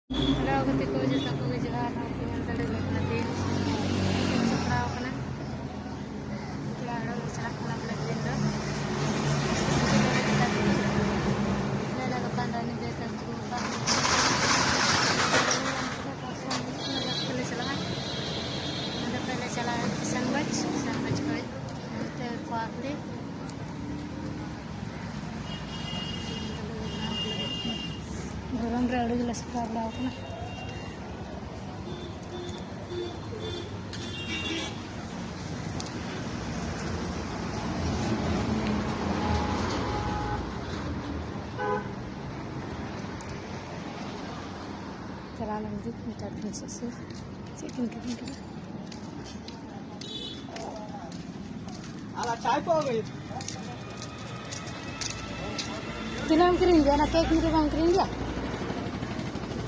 ᱦᱟᱨᱟᱣ ᱠᱟᱛᱮ ᱠᱚ ᱡᱚᱛᱚ ᱠᱚ ᱜᱩᱡᱩᱜᱼᱟ ᱱᱚᱣᱟ ᱠᱚ ᱧᱮᱞ ᱫᱟᱲᱮᱭᱟᱜ ᱠᱟᱱᱟ ᱫᱤᱱ ᱥᱟᱯᱲᱟᱣ ᱠᱟᱱᱟ ᱵᱟᱯᱞᱟ ᱚᱲᱟᱜ ᱞᱮ ᱪᱟᱞᱟᱜ ᱠᱟᱱᱟ ᱵᱚᱞᱮ ᱫᱤᱱ ᱫᱚ ᱱᱮᱰᱟ ᱜᱟᱯᱟ ᱫᱚ ᱧᱤᱫᱟᱹ ᱠᱚ ᱟᱹᱜᱩ ᱠᱟᱜ ᱞᱮ ᱪᱟᱞᱟᱜᱼᱟ ᱚᱸᱰᱮ ᱠᱷᱚᱡ ᱞᱮ ᱪᱟᱞᱟᱜᱼᱟ ᱠᱤᱥᱟᱱᱜᱚᱸᱡᱽ ᱠᱷᱚᱡ ᱚᱱᱛᱮ ᱠᱚᱣᱟᱠᱞᱤ गरम रे अड़ी गिला सफा बड़ा कना चला लंदी मीटर दिन से सेकंड के आला चाय पो गई तिनाम करेंगे ना केक में काम करेंगे